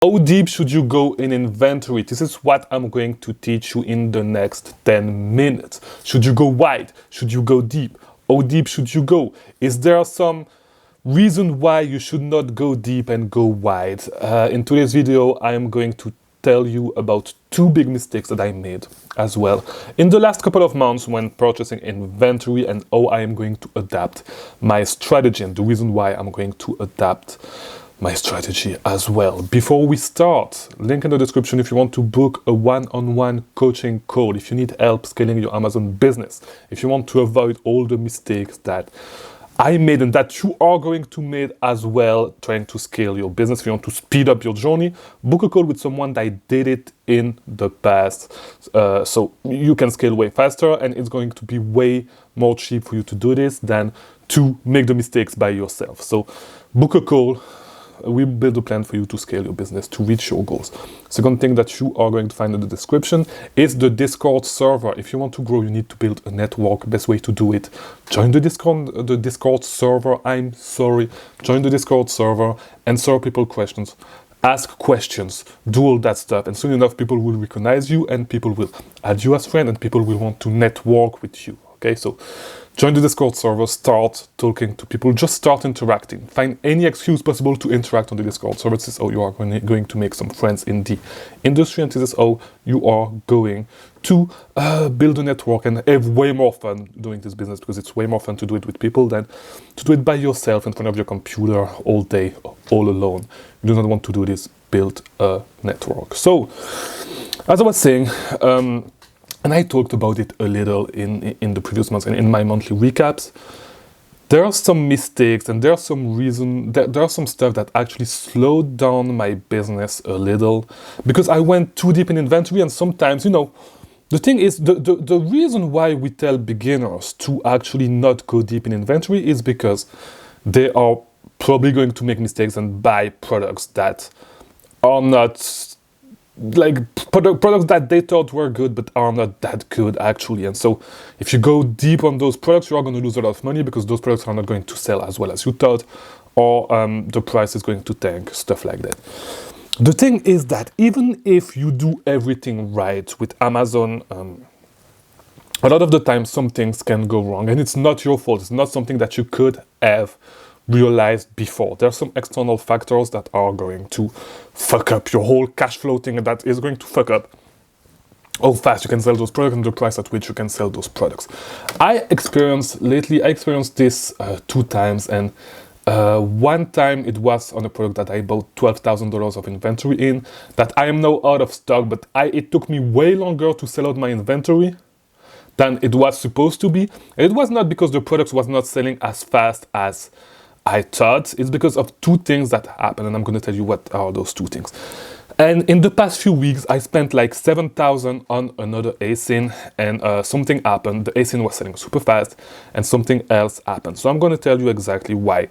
How deep should you go in inventory? This is what I'm going to teach you in the next 10 minutes. Should you go wide? Should you go deep? How deep should you go? Is there some reason why you should not go deep and go wide? In today's video, I am going to tell you about two big mistakes that I made as well in the last couple of months when purchasing inventory, and how I am going to adapt my strategy and the reason why I'm going to adapt my strategy as well. Before we start, link in the description if you want to book a one-on-one coaching call, if you need help scaling your Amazon business, if you want to avoid all the mistakes that I made and that you are going to make as well trying to scale your business. If you want to speed up your journey, book a call with someone that did it in the past, so you can scale way faster, and it's going to be way more cheap for you to do this than to make the mistakes by yourself. So book a call. We build a plan for you to scale your business to reach your goals. Second thing that you are going to find in the description is the Discord server. If you want to grow, you need to build a network. Best way to do it, join the Discord server. Join the Discord server, answer people questions, ask questions, do all that stuff, and soon enough people will recognize you and people will add you as friend and people will want to network with you. Okay, so join the Discord server, start talking to people, just start interacting. Find any excuse possible to interact on the Discord server. This is how you are going to make some friends in the industry, and this is how you are going to build a network and have way more fun doing this business, because it's way more fun to do it with people than to do it by yourself in front of your computer all day, all alone. You do not want to do this. Build a network. So, as I was saying, and I talked about it a little in the previous months and in my monthly recaps, there are some mistakes and there are some there are some stuff that actually slowed down my business a little because I went too deep in inventory. And sometimes, you know, the thing is, the reason why we tell beginners to actually not go deep in inventory is because they are probably going to make mistakes and buy products that are not like products that they thought were good but are not that good actually. And so if you go deep on those products, you are going to lose a lot of money because those products are not going to sell as well as you thought, or the price is going to tank, stuff like that. The thing is that even if you do everything right with Amazon, a lot of the time some things can go wrong, and it's not your fault. It's not something that you could have realized before. There are some external factors that are going to fuck up your whole cash flow thing, and that is going to fuck up how fast you can sell those products and the price at which you can sell those products. I experienced this 2 times, and one time it was on a product that I bought $12,000 of inventory in, that I am now out of stock, but it took me way longer to sell out my inventory than it was supposed to be. And it was not because the product was not selling as fast as I thought. It's because of 2 things that happened, and I'm going to tell you what are those 2 things. And in the past few weeks, I spent like $7,000 on another ASIN, and something happened. The ASIN was selling super fast, and something else happened. So I'm going to tell you exactly why.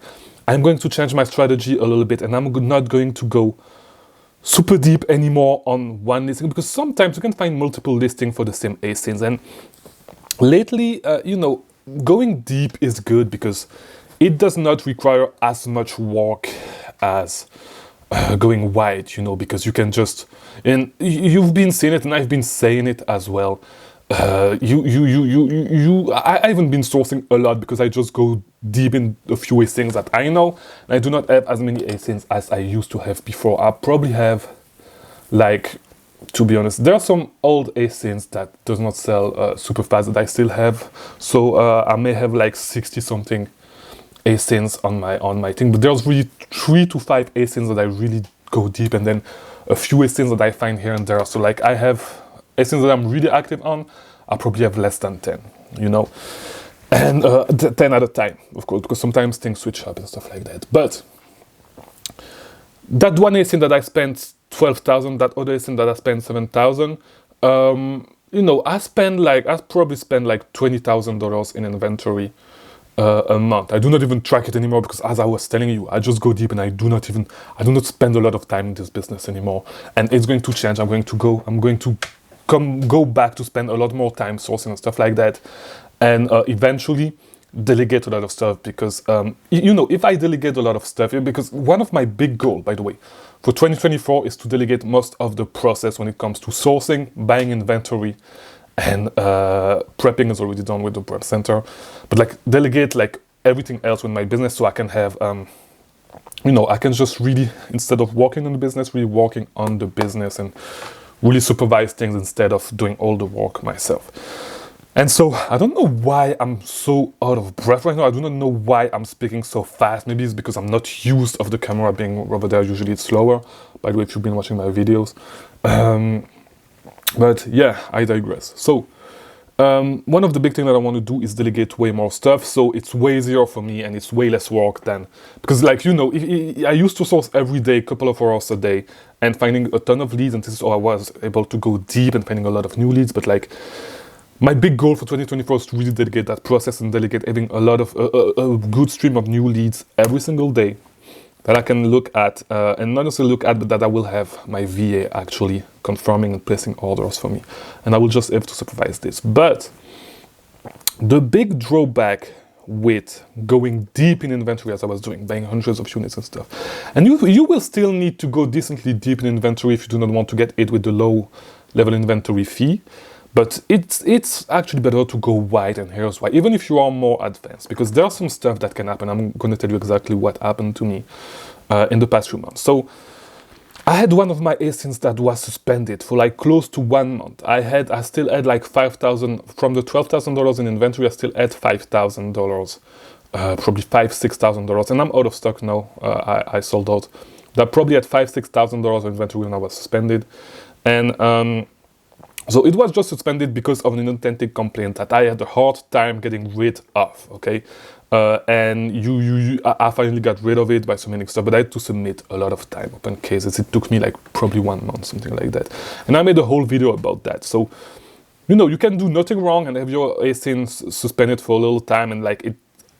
I'm going to change my strategy a little bit, and I'm not going to go super deep anymore on one listing, because sometimes you can find multiple listings for the same ASINs. And lately, you know, going deep is good because it does not require as much work as going wide, you know, because you can just, and you've been seeing it and I've been saying it as well. I haven't been sourcing a lot because I just go deep in a few ASINs that I know, and I do not have as many ASINs as I used to have before. I probably have, like, to be honest, there are some old ASINs that does not sell super fast that I still have. So I may have like 60 something ASINs on my thing, but there's really 3 to 5 ASINs that I really go deep, and then a few ASINs that I find here and there. So like I have ASINs that I'm really active on, I probably have less than 10, you know, and 10 at a time, of course, because sometimes things switch up and stuff like that. But that one ASIN that I spent $12,000, that other ASIN that I spent $7,000, you know, I probably spend like $20,000 in inventory a month. I do not even track it anymore because, as I was telling you, I just go deep and I do not spend a lot of time in this business anymore. And it's going to change. I'm going to go back to spend a lot more time sourcing and stuff like that, and eventually delegate a lot of stuff, because you know, if I delegate a lot of stuff, because one of my big goals, by the way, for 2024 is to delegate most of the process when it comes to sourcing, buying inventory, and prepping is already done with the prep center. But like delegate like everything else with my business, so I can have I can just really, instead of working on the business, really working on the business and really supervise things instead of doing all the work myself. And so I don't know why I'm so out of breath right now. I do not know why I'm speaking so fast. Maybe it's because I'm not used of the camera being over there. Usually it's slower. By the way, if you've been watching my videos. But yeah, I digress. So one of the big things that I want to do is delegate way more stuff, so it's way easier for me and it's way less work than, because like, I used to source every day, a couple of hours a day, and finding a ton of leads, and this is how I was able to go deep and finding a lot of new leads. But like, my big goal for 2024 is to really delegate that process and delegate having a lot of a good stream of new leads every single day that I can look at, and not necessarily look at, but that I will have my VA actually confirming and placing orders for me. And I will just have to supervise this. But the big drawback with going deep in inventory, as I was doing, buying hundreds of units and stuff, and you will still need to go decently deep in inventory if you do not want to get hit with the low level inventory fee. But it's actually better to go wide, and here's why. Even if you are more advanced, because there's some stuff that can happen. I'm going to tell you exactly what happened to me in the past few months. So I had one of my ASINs that was suspended for like close to 1 month. I still had like $5,000 from the $12,000 in inventory. I still had $5,000, probably $6,000, and I'm out of stock now. I sold out. That probably had $6,000 in inventory when I was suspended, and so it was just suspended because of an inauthentic complaint that I had a hard time getting rid of, okay? And I finally got rid of it by submitting stuff, but I had to submit a lot of time open cases. It took me like probably 1 month, something like that. And I made a whole video about that. So, you can do nothing wrong and have your ASIN suspended for a little time, and like it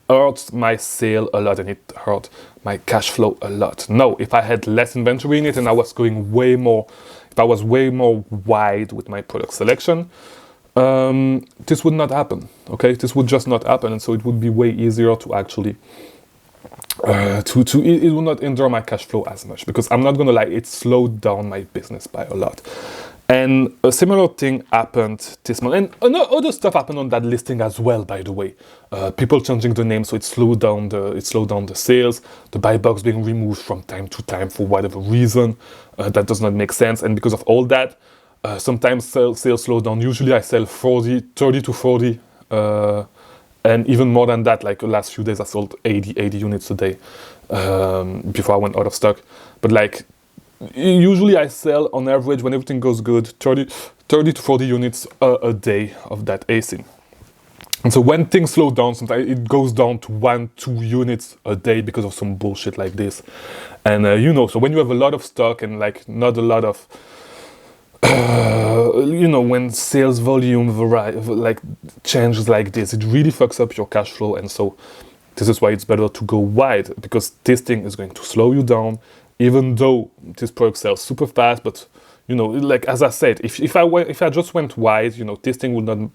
hurts my sale a lot and it hurt my cash flow a lot. No, if I had less inventory in it and I was going way more, if I was way more wide with my product selection, this would not happen, okay? This would just not happen, and so it would be way easier to actually, it will not hinder my cash flow as much, because I'm not gonna lie, it slowed down my business by a lot. And a similar thing happened this month, and other stuff happened on that listing as well, by the way. People changing the name, so it slowed down the sales. The buy box being removed from time to time for whatever reason that does not make sense. And because of all that, sometimes sales slow down. Usually I sell 30 to 40, and even more than that. Like the last few days, I sold 80 units a day before I went out of stock. But like, usually I sell on average, when everything goes good, 30 to 40 units a day of that ASIN. And so when things slow down, sometimes it goes down to 1-2 units a day because of some bullshit like this. And so when you have a lot of stock and like not a lot of, when sales volume changes like this, it really fucks up your cash flow. And so this is why it's better to go wide, because this thing is going to slow you down. Even though this product sells super fast, but like as I said, if I just went wide, this thing would not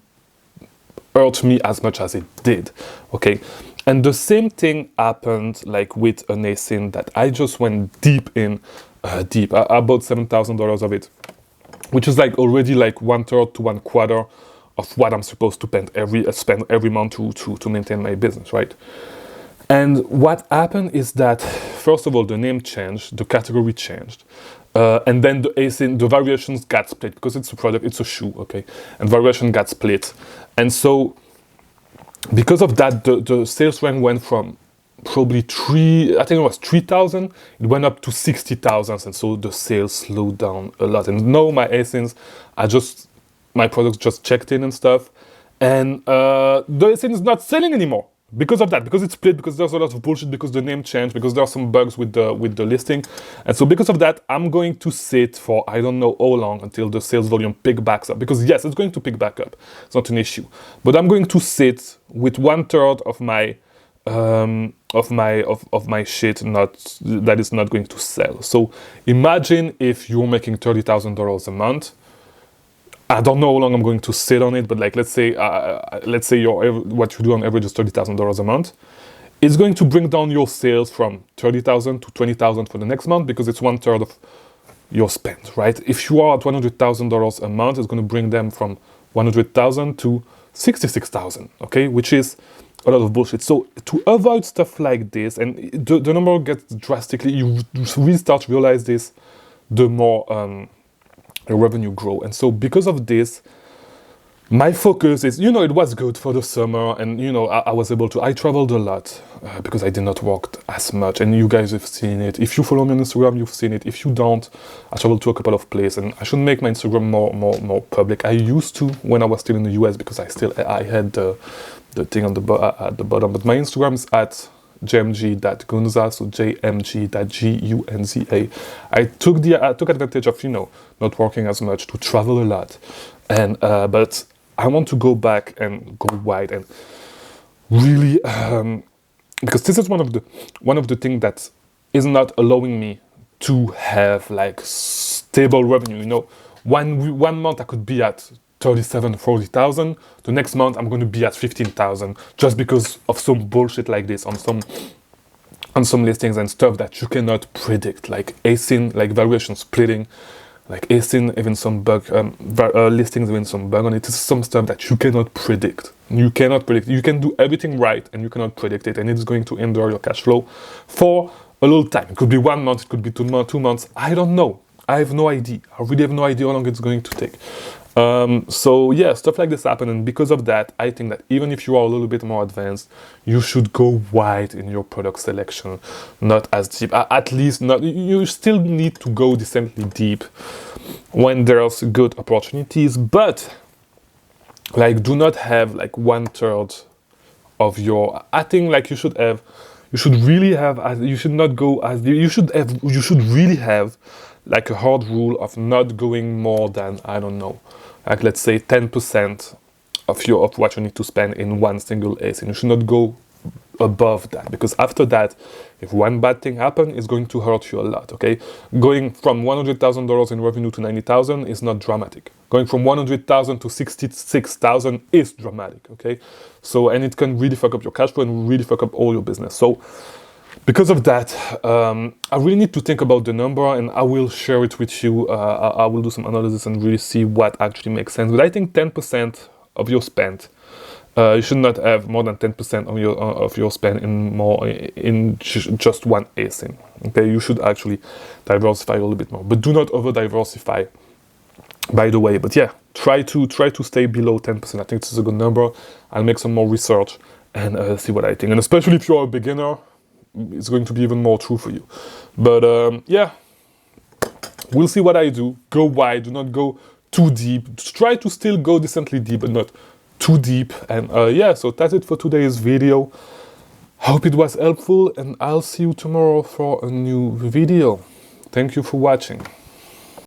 hurt me as much as it did, okay? And the same thing happened like with an ASIN that I just went deep in, I bought $7,000 of it, which is like already like 1/3 to 1/4 of what I'm supposed to spend every month to maintain my business, right? And what happened is that, first of all, the name changed, the category changed, and then the ASIN, the variations got split, because it's a product, it's a shoe, okay? And variation got split. And so, because of that, the sales rank went from probably 3,000, it went up to 60,000, and so the sales slowed down a lot. And now my ASINs my products just checked in and stuff, and the ASIN is not selling anymore. Because of that, because it's split, because there's a lot of bullshit, because the name changed, because there are some bugs with the listing. And so because of that, I'm going to sit for I don't know how long until the sales volume pick backs up. Because yes, it's going to pick back up. It's not an issue. But I'm going to sit with 1/3 of my shit that is not going to sell. So imagine if you're making $30,000 a month. I don't know how long I'm going to sit on it, but like let's say what you do on average is $30,000 a month. it's going to bring down your sales from 30,000 to 20,000 for the next month, because it's 1/3 of your spend, right? If you are at $100,000 a month, it's going to bring them from 100,000 to 66,000, okay? Which is a lot of bullshit. So to avoid stuff like this, and the number gets drastically, you really start to realize this, the more your revenue grow. And so because of this, my focus is, it was good for the summer, and I was able to, I traveled a lot because I did not work as much, and you guys have seen it. If you follow me on Instagram, you've seen it. If you don't, I traveled to a couple of places, and I should make my Instagram more public. I used to when I was still in the US, because I had the thing on at the bottom, but my Instagram is at jmg.gunza, so jmg.gunza. I took advantage of not working as much to travel a lot, and but I want to go back and go wide and really because this is one of the things that is not allowing me to have like stable revenue. One month I could be at 37,000, 40,000. The next month I'm going to be at 15,000, just because of some bullshit like this on some listings and stuff that you cannot predict, like async, like valuation splitting, like async, even some bug listings, even some bug on it. This is some stuff that you cannot predict. You cannot predict. You can do everything right, and you cannot predict it, and it's going to hinder your cash flow for a little time. It could be 1 month, it could be 2 months. I don't know. I have no idea. I really have no idea how long it's going to take. So yeah, stuff like this happen, and because of that, I think that even if you are a little bit more advanced, you should go wide in your product selection, not as deep. At least not. You still need to go decently deep when there's good opportunities, but like do not have like 1/3 of your. I think like you should really have. You should not go as you should have. You should really have like a hard rule of not going more than, I don't know, like let's say 10% of what you need to spend in one single ASIN. And you should not go above that, because after that, if one bad thing happens, it's going to hurt you a lot, okay? Going from $100,000 in revenue to 90,000 is not dramatic. Going from 100,000 to 66,000 is dramatic, okay? So, and it can really fuck up your cash flow and really fuck up all your business. So, because of that, I really need to think about the number, and I will share it with you. I will do some analysis and really see what actually makes sense. But I think 10% of your spend, you should not have more than 10% of your spend in just one ASIN. Okay, you should actually diversify a little bit more, but do not over diversify. By the way, but yeah, try to stay below 10%. I think this is a good number. I'll make some more research and see what I think. And especially if you're a beginner, it's going to be even more true for you. But yeah, we'll see what I do. Go wide, do not go too deep. Try to still go decently deep, but not too deep. And yeah, so that's it for today's video. Hope it was helpful, and I'll see you tomorrow for a new video. Thank you for watching.